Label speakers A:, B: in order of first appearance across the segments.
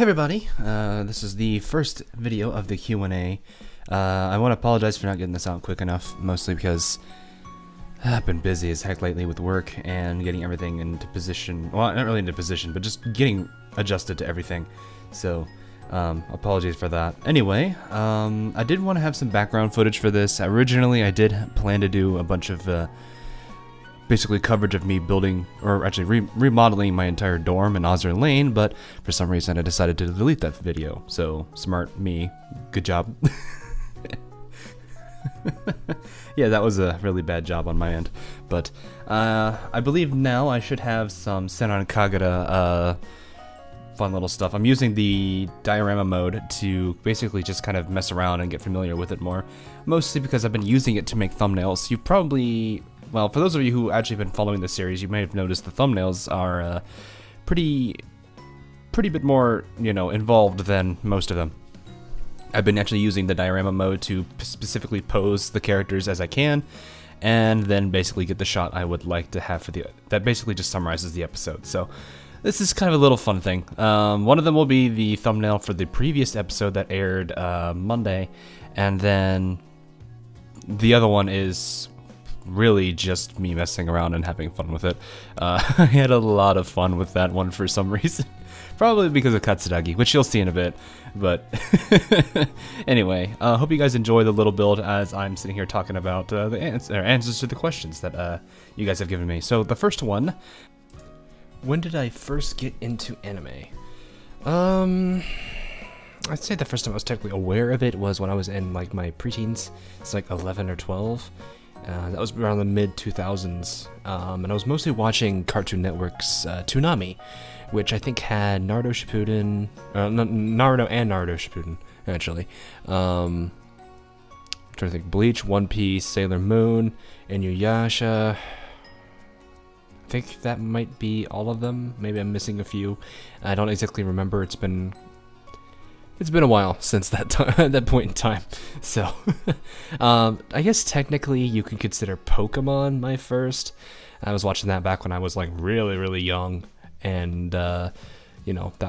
A: Hey everybody, this is the first video of the Q&A. I want to apologize for not getting this out quick enough, mostly because I've been busy as heck lately with work and getting everything into position. Well, not really into position, but just getting adjusted to everything. So, apologies for that. Anyway, I did want to have some background footage for this. Originally, I did plan to do a bunch of basically coverage of me building, or actually remodeling my entire dorm in Ozzer Lane, but for some reason I decided to delete that video. So, smart me. Good job. Yeah, that was a really bad job on my end. But, I believe now I should have some Senran Kagura, fun little stuff. I'm using the diorama mode to basically just kind of mess around and get familiar with it more. Mostly because I've been using it to make thumbnails. You probably... Well, for those of you who actually been following the series, you may have noticed the thumbnails are pretty bit more, involved than most of them. I've been actually using the diorama mode to specifically pose the characters as I can, and then basically get the shot I would like to have for that basically just summarizes the episode. So this is kind of a little fun thing. One of them will be the thumbnail for the previous episode that aired Monday, and then the other one is really just me messing around and having fun with it. I had a lot of fun with that one for some reason. Probably because of Katsuragi, which you'll see in a bit. But anyway, hope you guys enjoy the little build as I'm sitting here talking about the answers to the questions that you guys have given me. So the first one, when did I first get into anime? I'd say the first time I was technically aware of it was when I was in like my preteens. It's like 11 or 12. That was around the mid-2000s, and I was mostly watching Cartoon Network's Toonami, which I think had Naruto Shippuden, Naruto and Naruto Shippuden, actually. I'm trying to think, Bleach, One Piece, Sailor Moon, Inuyasha. I think that might be all of them. Maybe I'm missing a few. I don't exactly remember. It's been a while since that point in time. So, I guess technically you could consider Pokemon my first. I was watching that back when I was like really, really young. And, that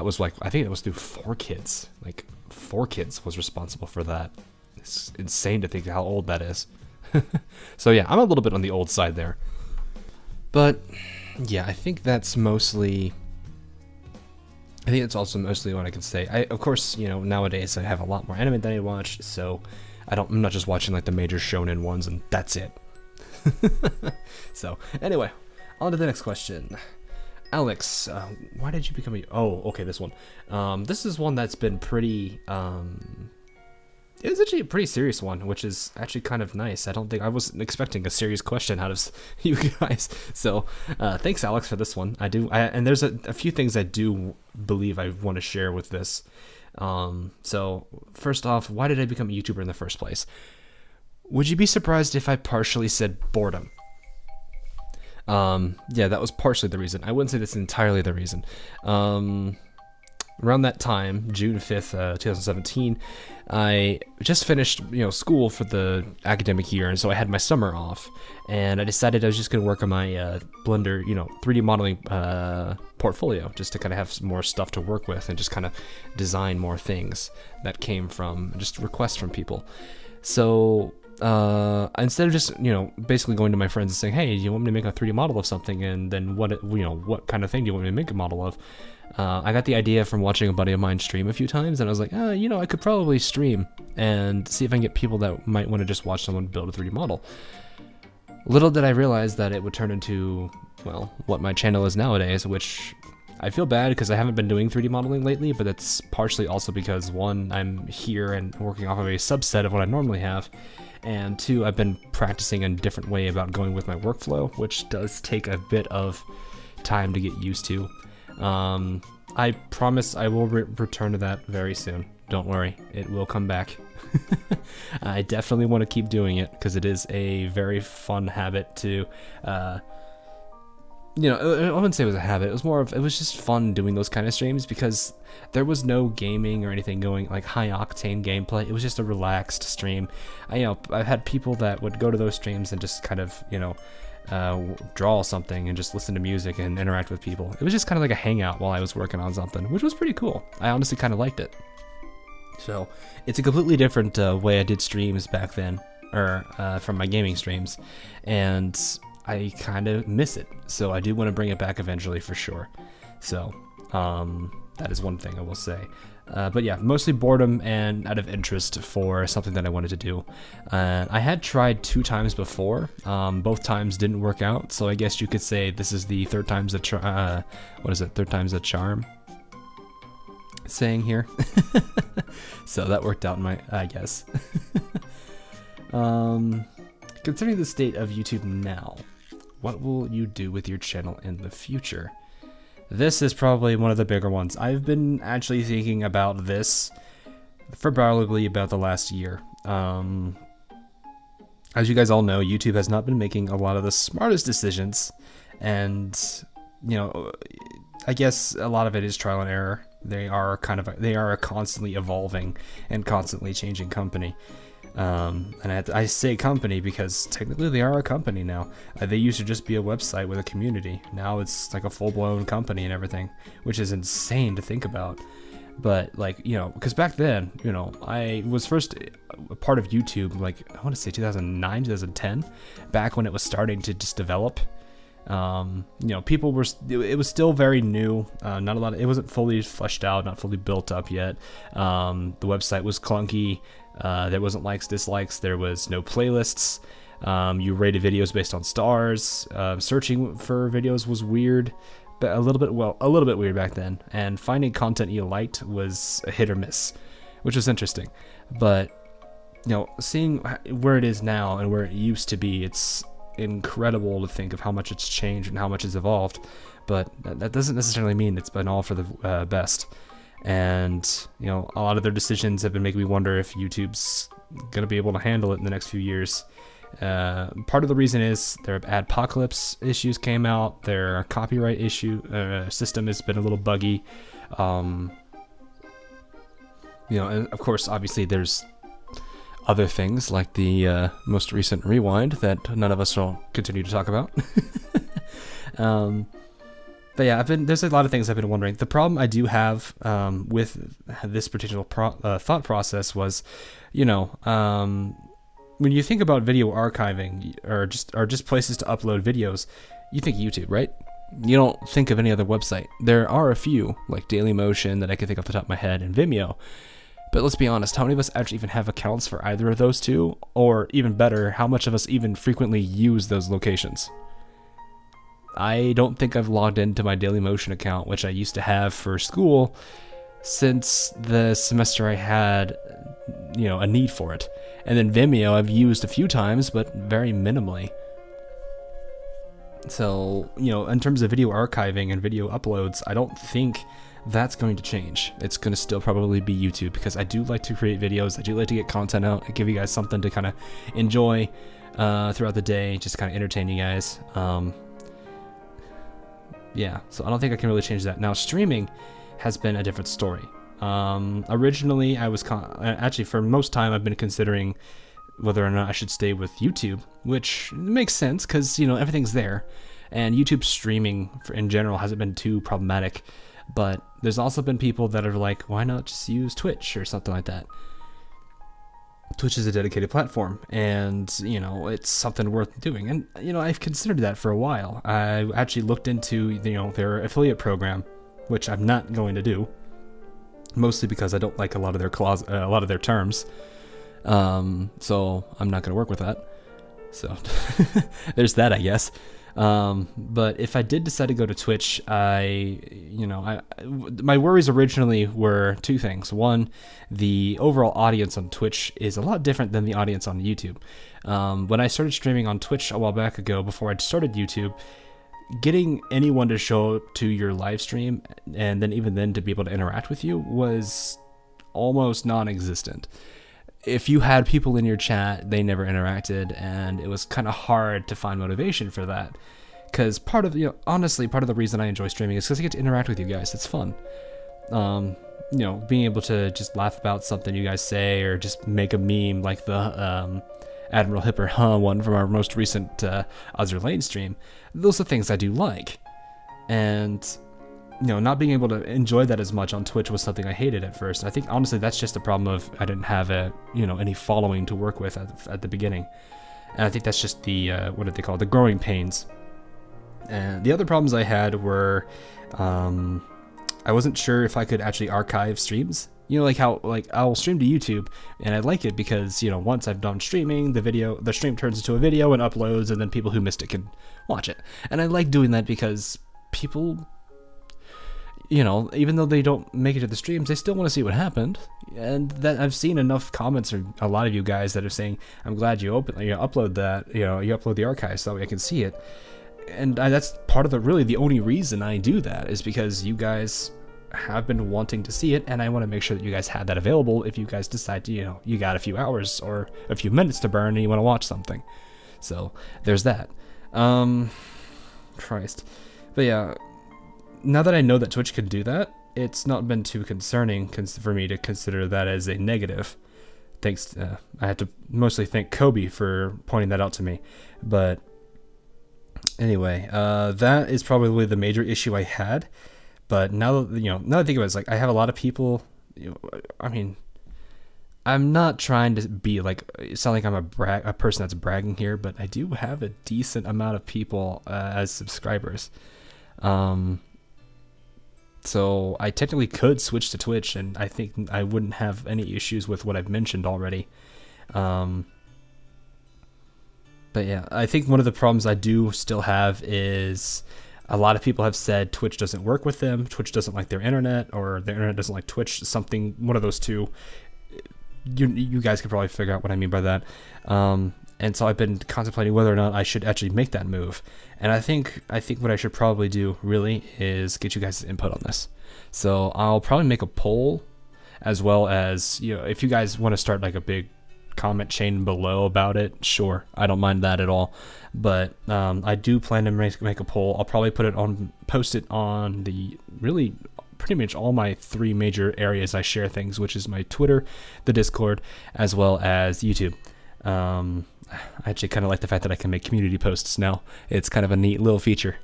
A: was like, I think it was through 4Kids. Like, 4Kids was responsible for that. It's insane to think how old that is. So yeah, I'm a little bit on the old side there. But, yeah, I think that's mostly... I think it's also mostly what I can say. Of course, nowadays I have a lot more anime than I watch, so I'm not just watching like the major shonen ones and that's it. So, anyway, on to the next question. Alex, why did you become oh, okay, this one. This is one that's been pretty, it was actually a pretty serious one, which is actually kind of nice. I wasn't expecting a serious question out of you guys. So, thanks, Alex, for this one. And there's a few things I do believe I want to share with this. So, first off, why did I become a YouTuber in the first place? Would you be surprised if I partially said boredom? Yeah, that was partially the reason. I wouldn't say that's entirely the reason. Around that time, June 5th, 2017, I just finished, school for the academic year, and so I had my summer off, and I decided I was just going to work on my Blender, 3D modeling portfolio, just to kind of have some more stuff to work with and just kind of design more things that came from just requests from people. So instead of just, basically going to my friends and saying, hey, do you want me to make a 3D model of something, and then what kind of thing do you want me to make a model of? I got the idea from watching a buddy of mine stream a few times, and I was like, I could probably stream and see if I can get people that might want to just watch someone build a 3D model. Little did I realize that it would turn into, well, what my channel is nowadays, which I feel bad because I haven't been doing 3D modeling lately, but that's partially also because, one, I'm here and working off of a subset of what I normally have, and two, I've been practicing in a different way about going with my workflow, which does take a bit of time to get used to. I promise I will return to that very soon. Don't worry, it will come back. I definitely want to keep doing it because it is a very fun habit to, I wouldn't say it was a habit. It was just fun doing those kind of streams because there was no gaming or anything going, like high octane gameplay. It was just a relaxed stream. I've had people that would go to those streams and just kind of, draw something and just listen to music and interact with people. It was just kind of like a hangout while I was working on something, which was pretty cool. I honestly kind of liked it. So it's a completely different way I did streams back then, or from my gaming streams, and I kind of miss it. So I do want to bring it back eventually for sure. So that is one thing I will say. But yeah, mostly boredom and out of interest for something that I wanted to do. I had tried 2 times before. Both times didn't work out, so I guess you could say this is the third time's a what is it? Third time's a charm saying here. So that worked out in my, I guess. Considering the state of YouTube now, what will you do with your channel in the future? This is probably one of the bigger ones. I've been actually thinking about this for probably about the last year. As you guys all know, YouTube has not been making a lot of the smartest decisions, and you know, I guess a lot of it is trial and error. They are a constantly evolving and constantly changing company. And I say company because technically they are a company now. They used to just be a website with a community. Now it's like a full-blown company and everything, which is insane to think about. But like, you know, because back then, you know, I was first a part of YouTube, like I want to say 2009, 2010, back when it was starting to just develop. You know, people were, it was still very new, not a lot of, it wasn't fully fleshed out, not fully built up yet. The website was clunky. There wasn't likes, dislikes, there was no playlists. You rated videos based on stars. Searching for videos was weird, but a little bit weird back then. And finding content you liked was a hit or miss, which was interesting. But you know, seeing where it is now and where it used to be, it's incredible to think of how much it's changed and how much it's evolved. But that doesn't necessarily mean it's been all for the best. And you know, a lot of their decisions have been making me wonder if YouTube's gonna be able to handle it in the next few years. Part of the reason is their adpocalypse issues came out, their copyright issue system has been a little buggy. You know, and of course, obviously, there's other things like the most recent rewind that none of us will continue to talk about. But yeah, there's a lot of things I've been wondering. The problem I do have with this particular thought process was, you know, when you think about video archiving or just places to upload videos, you think YouTube, right? You don't think of any other website. There are a few, like Dailymotion that I can think off the top of my head, and Vimeo. But let's be honest, how many of us actually even have accounts for either of those two? Or even better, how much of us even frequently use those locations? I don't think I've logged into my Dailymotion account, which I used to have for school, since the semester I had, you know, a need for it. And then Vimeo I've used a few times, but very minimally. So, you know, in terms of video archiving and video uploads, I don't think that's going to change. It's going to still probably be YouTube, because I do like to create videos. I do like to get content out and give you guys something to kind of enjoy throughout the day, just kind of entertain you guys. Yeah, so I don't think I can really change that. Now, streaming has been a different story. Originally, I was actually for most time I've been considering whether or not I should stay with YouTube, which makes sense because, you know, everything's there, and YouTube streaming in general hasn't been too problematic. But there's also been people that are like, why not just use Twitch or something like that? Twitch is a dedicated platform, and you know, it's something worth doing. And you know, I've considered that for a while. I actually looked into, you know, their affiliate program, which I'm not going to do, mostly because I don't like a lot of their terms. So I'm not going to work with that. So there's that, I guess. But if I did decide to go to Twitch, my worries originally were two things. One, the overall audience on Twitch is a lot different than the audience on YouTube. When I started streaming on Twitch a while back ago, before I started YouTube, getting anyone to show up to your live stream and then even then to be able to interact with you was almost non-existent. If you had people in your chat, they never interacted, and it was kind of hard to find motivation for that. Because honestly, part of the reason I enjoy streaming is because I get to interact with you guys. It's fun. Being able to just laugh about something you guys say, or just make a meme like the Admiral Hipper Huh one from our most recent Azure Lane stream. Those are things I do like. And, you know, not being able to enjoy that as much on Twitch was something I hated at first. I think, honestly, that's just a problem of I didn't have any following to work with at the beginning. And I think that's just the, what did they call it, the growing pains. And the other problems I had were, I wasn't sure if I could actually archive streams. You know, like how, like, I'll stream to YouTube, and I like it because, you know, once I've done streaming, the stream turns into a video and uploads, and then people who missed it can watch it. And I like doing that because people, you know, even though they don't make it to the streams, they still want to see what happened. And that I've seen enough comments from a lot of you guys that are saying, I'm glad you upload that, you upload the archive so that way I can see it. And that's part of the only reason I do that is because you guys have been wanting to see it, and I want to make sure that you guys have that available if you guys decide to, you got a few hours or a few minutes to burn and you want to watch something. So there's that. Christ. But yeah, now that I know that Twitch can do that, it's not been too concerning for me to consider that as a negative. Thanks, I had to mostly thank Kobe for pointing that out to me. But anyway, that is probably the major issue I had. But now that I think about it, it's like I have a lot of people. I mean, I'm not trying to be like sound like I'm a person that's bragging here, but I do have a decent amount of people as subscribers. So I technically could switch to Twitch, and I think I wouldn't have any issues with what I've mentioned already. But yeah, I think one of the problems I do still have is a lot of people have said Twitch doesn't work with them, Twitch doesn't like their internet, or their internet doesn't like Twitch, one of those two. You guys can probably figure out what I mean by that. And so I've been contemplating whether or not I should actually make that move. And I think what I should probably do really is get you guys' input on this. So I'll probably make a poll, as well as, if you guys want to start like a big comment chain below about it, sure, I don't mind that at all. But I do plan to make a poll. I'll probably post it on the really pretty much all my three major areas I share things, which is my Twitter, the Discord, as well as YouTube. I actually kind of like the fact that I can make community posts now. It's kind of a neat little feature.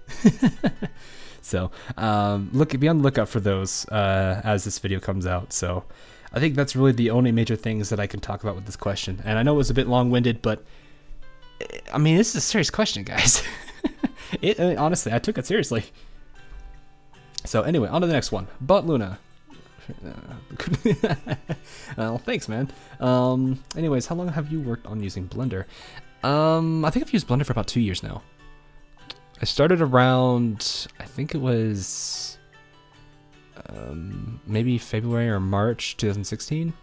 A: So be on the lookout for those as this video comes out. So I think that's really the only major things that I can talk about with this question. And I know it was a bit long-winded, but I mean, this is a serious question, guys. Honestly, I took it seriously. So anyway, on to the next one. But Luna. Well, thanks, man. Anyways, how long have you worked on using Blender? I think I've used Blender for about 2 years now. I started around, I think it was maybe February or March 2016.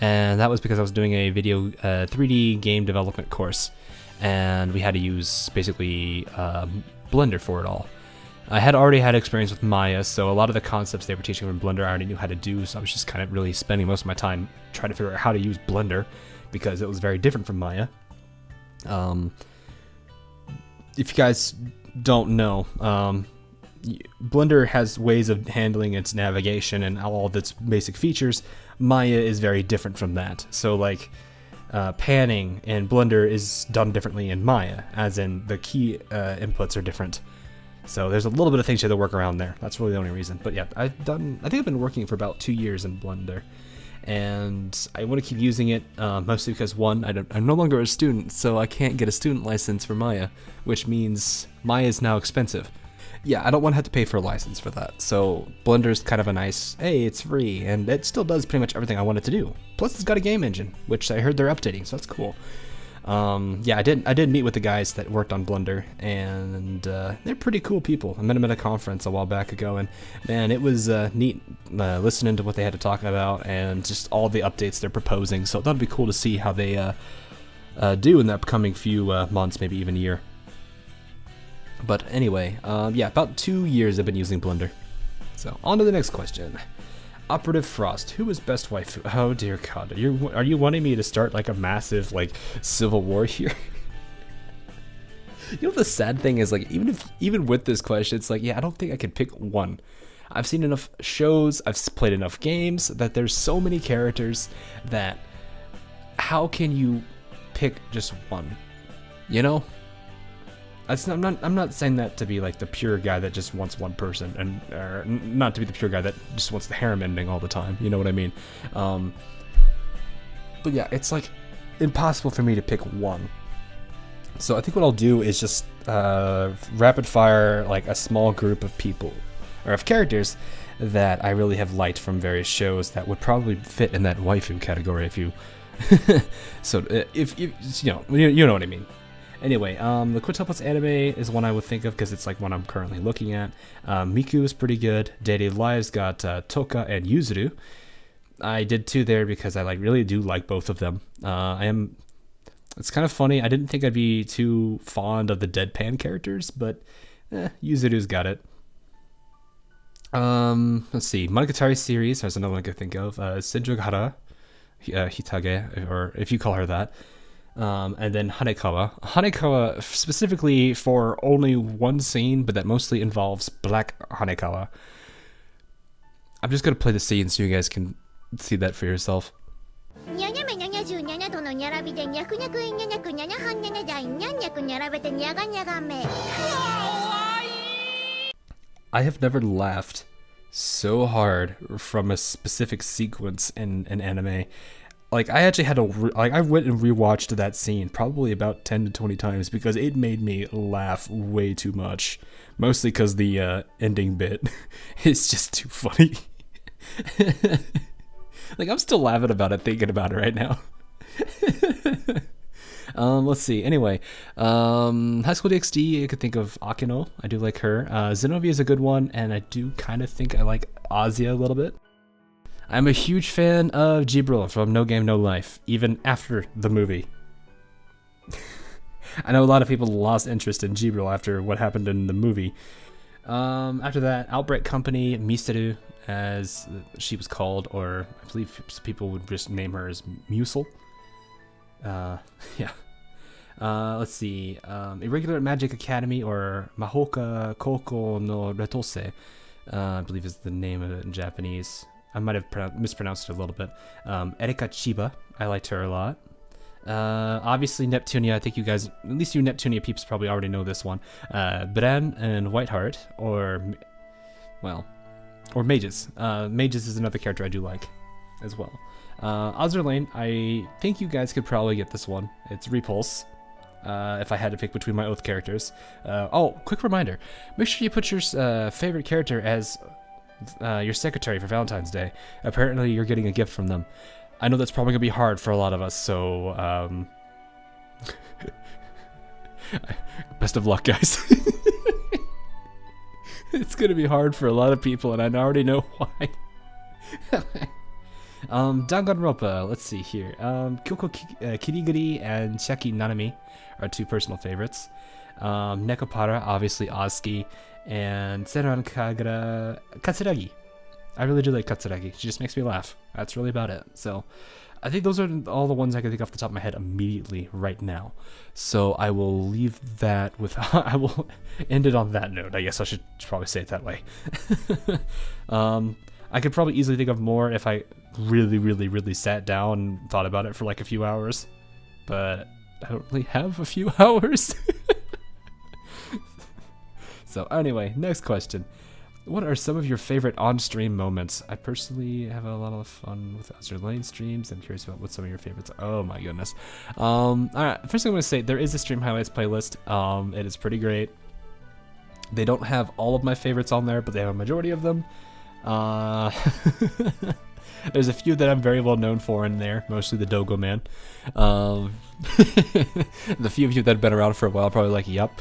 A: And that was because I was doing a 3D game development course, and we had to use basically Blender for it all. I had already had experience with Maya, so a lot of the concepts they were teaching in Blender I already knew how to do, so I was just kind of really spending most of my time trying to figure out how to use Blender, because it was very different from Maya. If you guys don't know, Blender has ways of handling its navigation and all of its basic features. Maya is very different from that. So like panning in Blender is done differently in Maya, as in the key inputs are different. So there's a little bit of things you have to work around there. That's really the only reason. But yeah, I think I've been working for about 2 years in Blender, and I want to keep using it mostly because, one, I'm no longer a student, so I can't get a student license for Maya, which means Maya is now expensive. Yeah, I don't want to have to pay for a license for that. So Blender's kind of a nice, hey, it's free, and it still does pretty much everything I want it to do. Plus, it's got a game engine, which I heard they're updating, so that's cool. Yeah, I did meet with the guys that worked on Blender, and they're pretty cool people. I met them at a conference a while back ago, and man, it was neat listening to what they had to talk about and just all the updates they're proposing. So that'd be cool to see how they do in the upcoming few months, maybe even a year. But anyway, yeah, about 2 years I've been using Blender. So on to the next question. Operative Frost, who is best waifu? Oh dear God, are you wanting me to start like a massive like civil war here? You know, the sad thing is, like, even with this question, it's like, yeah, I don't think I could pick one. I've seen enough shows, I've played enough games that there's so many characters that how can you pick just one, you know? I'm not saying that to be like the pure guy that just wants one person, and or not to be the pure guy that just wants the harem ending all the time. You know what I mean? But yeah, it's like impossible for me to pick one. So I think what I'll do is just rapid fire like a small group of people or of characters that I really have liked from various shows that would probably fit in that waifu category if you. So if you know what I mean. Anyway, the Quintuplets anime is one I would think of because it's like one I'm currently looking at. Miku is pretty good. Daily Lives got Toka and Yuzuru. I did 2 there because I really do like both of them. It's kind of funny. I didn't think I'd be too fond of the deadpan characters, but Yuzuru's got it. Let's see. Monogatari series, there's another one I could think of. Senjogahara Hitage, or if you call her that. And then Hanekawa. Hanekawa specifically for only one scene, but that mostly involves Black Hanekawa. I'm just going to play the scene so you guys can see that for yourself. I have never laughed so hard from a specific sequence in an anime. Like, I actually had to, I went and rewatched that scene probably about 10 to 20 times because it made me laugh way too much. Mostly because the ending bit is just too funny. Like, I'm still laughing about it, thinking about it right now. Let's see. Anyway, High School DxD, I could think of Akino. I do like her. Zenobia is a good one, and I do kind of think I like Azia a little bit. I'm a huge fan of Jibril from No Game No Life, even after the movie. I know a lot of people lost interest in Jibril after what happened in the movie. After that, Outbreak Company, Miseru, as she was called, or I believe people would just name her as Musel. Yeah. Let's see. Irregular Magic Academy, or Mahoka Koko no Retose, I believe is the name of it in Japanese. I might have mispronounced it a little bit. Erika Chiba, I liked her a lot. Obviously Neptunia, I think you guys, at least you Neptunia peeps probably already know this one. Bran and Whiteheart, or Mages. Mages is another character I do like as well. Ozerlane, I think you guys could probably get this one. It's Repulse. If I had to pick between my oath characters. Oh, quick reminder. Make sure you put your favorite character as your secretary for Valentine's Day. Apparently you're getting a gift from them. I know that's probably gonna be hard for a lot of us, so best of luck, guys. It's gonna be hard for a lot of people, and I already know why. Danganronpa, let's see here. Kyoko Kirigiri and Shaki Nanami are 2 personal favorites. Nekopara, obviously Oski, and Seran Kagura Katsuragi. I really do like Katsuragi. She just makes me laugh. That's really about it. So I think those are all the ones I can think off the top of my head immediately right now. So I will leave that with, I will end it on that note. I guess I should probably say it that way. I could probably easily think of more if I really sat down and thought about it for like a few hours. But I don't really have a few hours. So anyway, next question. What are some of your favorite on-stream moments? I personally have a lot of fun with Ozerlane streams. I'm curious about what some of your favorites are. Oh my goodness. Alright, first thing I'm going to say, there is a stream highlights playlist. It is pretty great. They don't have all of my favorites on there, but they have a majority of them. There's a few that I'm very well known for in there, mostly the Dogo Man. The few of you that have been around for a while are probably like, yup.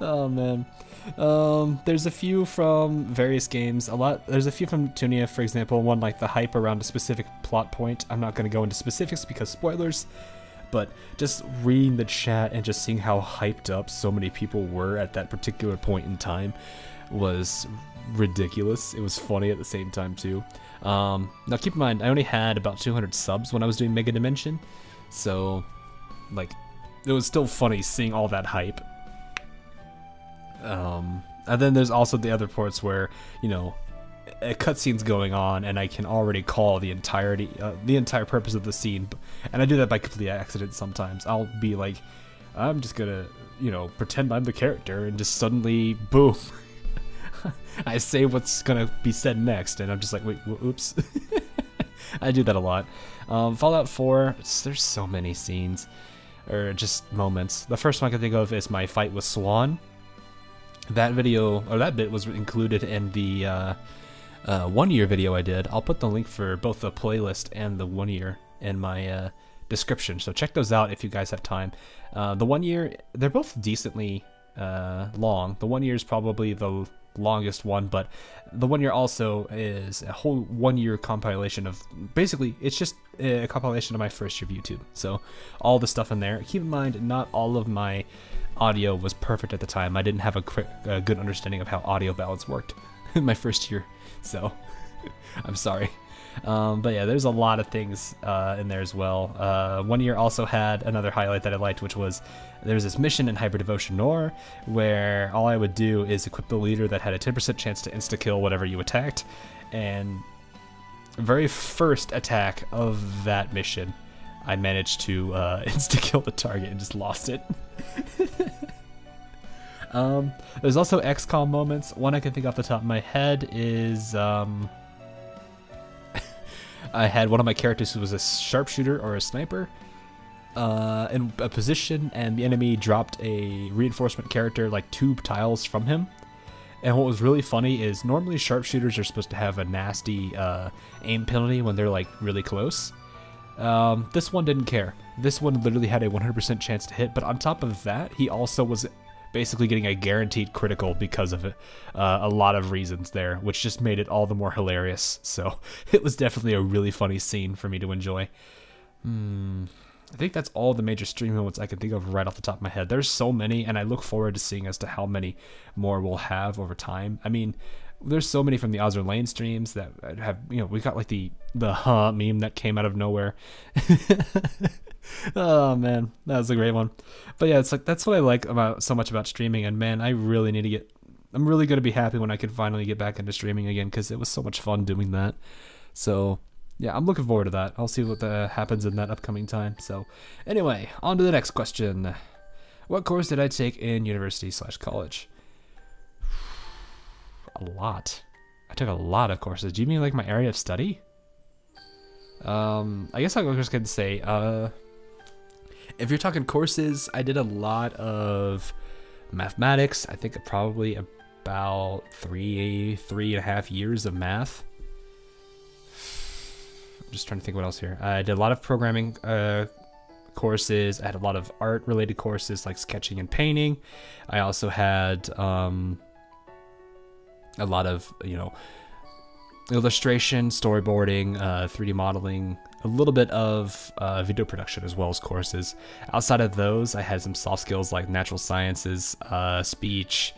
A: Oh man. There's a few from various games. There's a few from Tunia, for example, one like the hype around a specific plot point. I'm not going to go into specifics because spoilers, but just reading the chat and just seeing how hyped up so many people were at that particular point in time was ridiculous. It was funny at the same time too. Now keep in mind, I only had about 200 subs when I was doing Mega Dimension, so like it was still funny seeing all that hype. And then there's also the other parts where, you know, a cutscene's going on, and I can already call the entire purpose of the scene, and I do that by complete accident sometimes. I'll be like, I'm just gonna, pretend I'm the character, and just suddenly, boom, I say what's gonna be said next, and I'm just like, wait, oops. I do that a lot. Fallout 4, there's so many scenes, or just moments. The first one I can think of is my fight with Swan. That bit was included in the 1 year video I did. I'll put the link for both the playlist and the 1 year in my description, so check those out if you guys have time. The 1 year, they're both decently long. The 1 year is probably the longest one, but the 1 year also is a whole 1 year compilation of, basically it's just a compilation of my first year of YouTube, so all the stuff in there. Keep in mind, not all of my audio was perfect at the time. I didn't have a good understanding of how audio balance worked in my first year, so I'm sorry. But yeah, there's a lot of things in there as well. 1 year also had another highlight that I liked, which was there was this mission in Hyper Devotion Nor where all I would do is equip the leader that had a 10% chance to insta-kill whatever you attacked, and very first attack of that mission, I managed to insta-kill the target and just lost it. There's also XCOM moments. One I can think off the top of my head is I had one of my characters who was a sharpshooter or a sniper in a position, and the enemy dropped a reinforcement character like 2 tiles from him. And what was really funny is normally sharpshooters are supposed to have a nasty aim penalty when they're like really close. This one didn't care. This one literally had a 100% chance to hit, but on top of that, he also was basically getting a guaranteed critical because of it. A lot of reasons there, which just made it all the more hilarious. So it was definitely a really funny scene for me to enjoy. I think that's all the major stream moments I can think of right off the top of my head. There's so many, and I look forward to seeing as to how many more we'll have over time. I mean, there's so many from the Ozzer Lane streams that have, we got like the huh meme that came out of nowhere. Oh man, that was a great one. But yeah, it's like, that's what I like so much about streaming, and man, I'm really going to be happy when I can finally get back into streaming again, because it was so much fun doing that. So yeah, I'm looking forward to that. I'll see what happens in that upcoming time. So anyway, on to the next question. What course did I take in university/college? A lot. I took a lot of courses. Do you mean like my area of study? I guess I was just gonna say, if you're talking courses, I did a lot of mathematics. I think probably about three and a half years of math. I'm just trying to think what else here. I did a lot of programming courses. I had a lot of art related courses like sketching and painting. I also had a lot of, illustration, storyboarding, 3D modeling, a little bit of video production as well as courses. Outside of those, I had some soft skills like natural sciences, speech.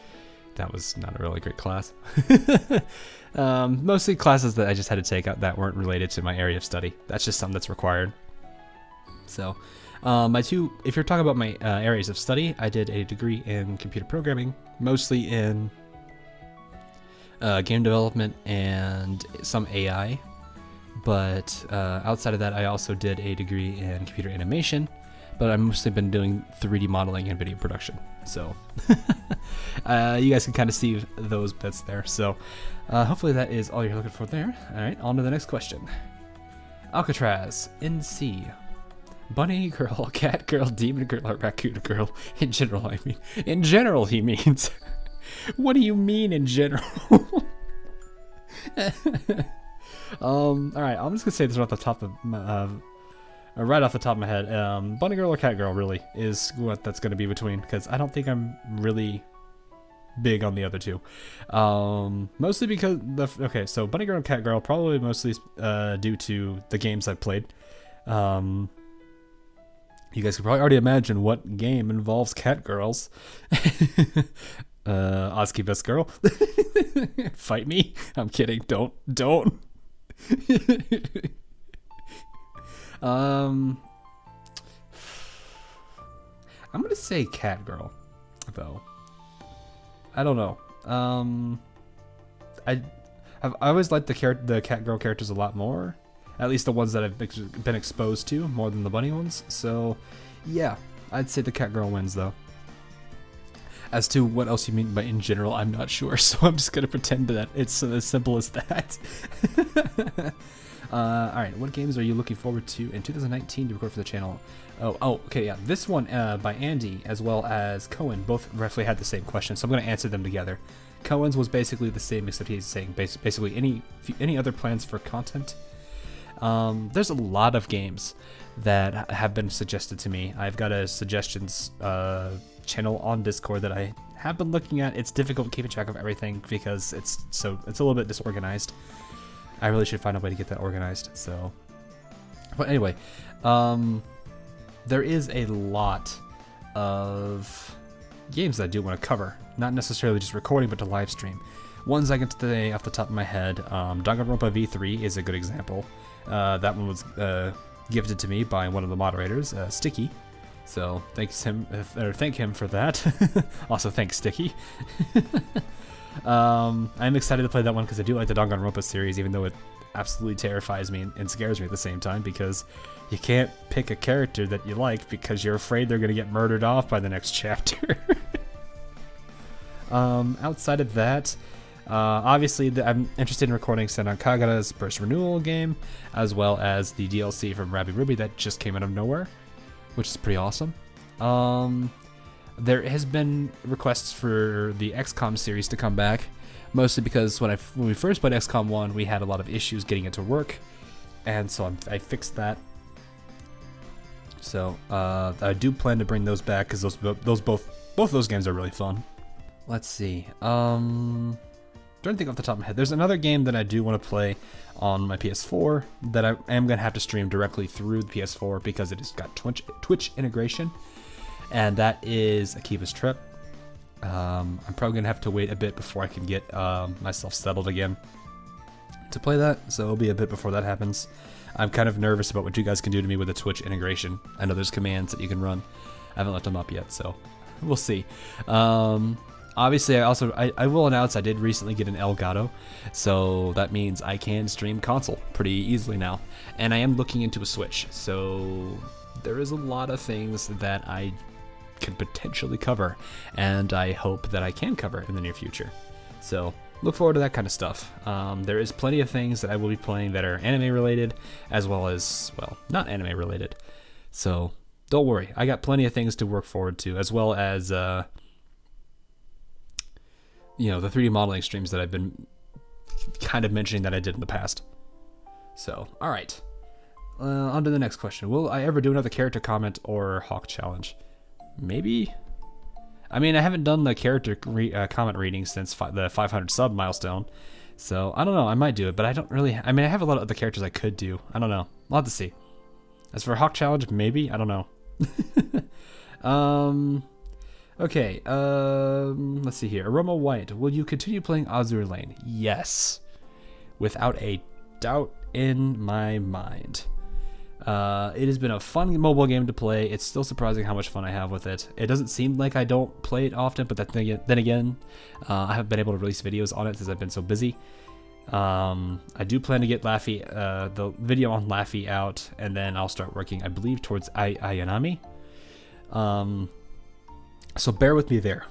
A: That was not a really great class. Mostly classes that I just had to take out that weren't related to my area of study. That's just something that's required. So, if you're talking about my areas of study, I did a degree in computer programming, mostly in game development and some AI, but outside of that, I also did a degree in computer animation, but I've mostly been doing 3D modeling and video production. So you guys can kind of see those bits there. So hopefully that is all you're looking for there. All right, on to the next question. Alcatraz, NC. Bunny girl, cat girl, demon girl, or raccoon girl. In general, I mean. In general, he means. What do you mean in general? Alright, I'm just gonna say this right off the top of my head. Bunny girl or cat girl really is what that's gonna be between, because I don't think I'm really big on the other two. Mostly because so bunny girl and cat girl probably mostly due to the games I've played. You guys can probably already imagine what game involves cat girls. Oski best girl. Fight me. I'm kidding. Don't. I'm gonna say cat girl, though. I don't know. I
B: I always liked the cat girl characters a lot more, at least the ones that I've been exposed to more than the bunny ones. So yeah, I'd say the cat girl wins though. As to what else you mean by in general, I'm not sure, so I'm just gonna pretend that it's as simple as that. Alright, what games are you looking forward to in 2019 to record for the channel? Okay, yeah. This one by Andy as well as Cohen both roughly had the same question, so I'm going to answer them together. Cohen's was basically the same, except he's saying basically any other plans for content. There's a lot of games that have been suggested to me. I've got a suggestions channel on Discord that I have been looking at. It's difficult keeping track of everything because it's a little bit disorganized. I really should find a way to get that organized. So, but anyway, there is a lot of games that I do want to cover. Not necessarily just recording, but to live stream. Ones I can say off the top of my head, Danganronpa V3 is a good example. That one was gifted to me by one of the moderators, Sticky. So thank him for that. Also thanks Sticky. I'm excited to play that one because I do like the Danganronpa series, even though it absolutely terrifies me and scares me at the same time, because you can't pick a character that you like because you're afraid they're going to get murdered off by the next chapter. Outside of that, obviously I'm interested in recording Senran Kagura's first renewal game, as well as the DLC from Rabbit Ruby that just came out of nowhere, which is pretty awesome. There has been requests for the XCOM series to come back, mostly because when we first played XCOM 1, we had a lot of issues getting it to work, and so I fixed that. So I do plan to bring those back because both those games are really fun. Let's see. Don't think off the top of my head. There's another game that I do want to play on my PS4 that I am gonna have to stream directly through the PS4 because it has got Twitch integration, and that is Akiba's Trip. I'm probably gonna have to wait a bit before I can get myself settled again to play that, so it'll be a bit before that happens. I'm kind of nervous about what you guys can do to me with the Twitch integration. I know there's commands that you can run. I haven't left them up yet, so we'll see. Obviously, I will announce I did recently get an Elgato, so that means I can stream console pretty easily now. And I am looking into a Switch, so there is a lot of things that I could potentially cover, and I hope that I can cover in the near future. So look forward to that kind of stuff. There is plenty of things that I will be playing that are anime related, as well as, well, not anime related. So don't worry, I got plenty of things to work forward to, as well as you know, the 3D modeling streams that I've been kind of mentioning that I did in the past. So, alright. On to the next question. Will I ever do another character comment or Hawk challenge? Maybe? I mean, I haven't done the character comment reading since the 500 sub milestone. So, I don't know. I might do it, but I don't really... I mean, I have a lot of other characters I could do. I don't know. I'll have to see. As for Hawk challenge, maybe? I don't know. Okay, let's see here. Aroma White, will you continue playing Azure Lane? Yes. Without a doubt in my mind. It has been a fun mobile game to play. It's still surprising how much fun I have with it. It doesn't seem like I don't play it often, but then again, I haven't been able to release videos on it since I've been so busy. I do plan to get the video on Laffy out, and then I'll start working, I believe, towards Ayanami. So bear with me there.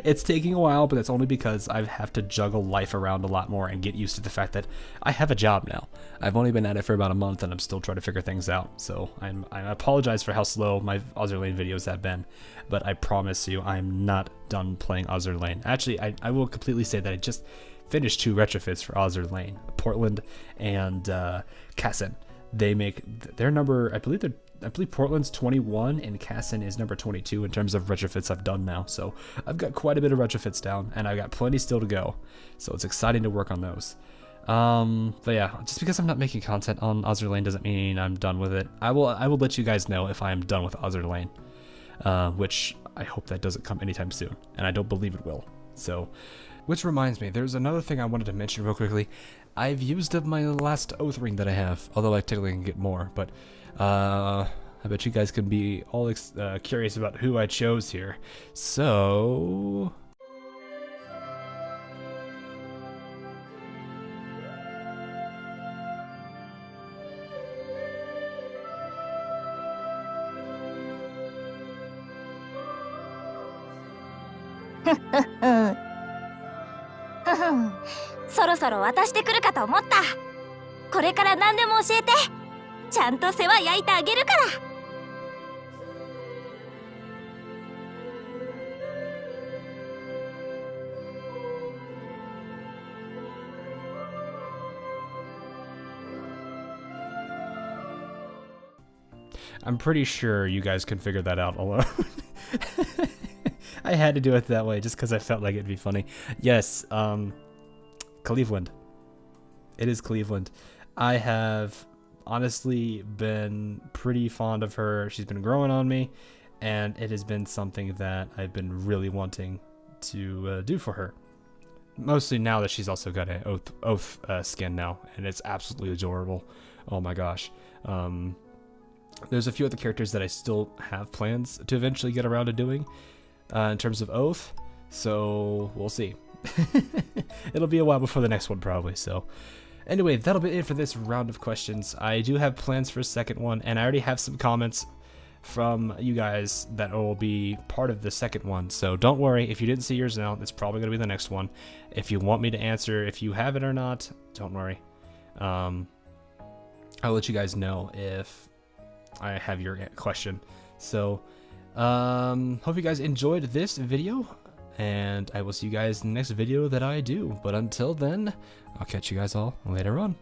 B: It's taking a while, but that's only because I have to juggle life around a lot more and get used to the fact that I have a job now. I've only been at it for about a month and I'm still trying to figure things out. So I apologize for how slow my Azure Lane videos have been, but I promise you I'm not done playing Azure Lane. Actually, I will completely say that I just finished 2 retrofits for Azure Lane, Portland and Kassen. They make their number, I believe Portland's 21 and Kassen is number 22 in terms of retrofits I've done now. So I've got quite a bit of retrofits down, and I've got plenty still to go. So it's exciting to work on those. But yeah, just because I'm not making content on Azure Lane doesn't mean I'm done with it. I will let you guys know if I am done with Azure Lane, which I hope that doesn't come anytime soon, and I don't believe it will. So, which reminds me, there's another thing I wanted to mention real quickly. I've used up my last oath ring that I have, although I technically can get more, but I bet you guys can be all curious about who I chose here. So
C: そろそろ渡してくるかと思った。これから何でも教えて。ちゃんと世話焼いてあげるから。
B: I'm pretty sure you guys can figure that out alone. I had to do it that way just because I felt like it'd be funny. Yes, Cleveland. It is Cleveland. I have honestly been pretty fond of her. She's been growing on me, and it has been something that I've been really wanting to do for her. Mostly now that she's also got an oath skin now, and it's absolutely adorable. Oh my gosh. There's a few other characters that I still have plans to eventually get around to doing in terms of oath, so we'll see. It'll be a while before the next one probably, so anyway, that'll be it for this round of questions. I do have plans for a second one, and I already have some comments from you guys that will be part of the second one, so don't worry if you didn't see yours now. It's probably going to be the next one. If you want me to answer if you have it or not, don't worry. I'll let you guys know if I have your question. So hope you guys enjoyed this video, and I will see you guys in the next video that I do. But until then, I'll catch you guys all later on.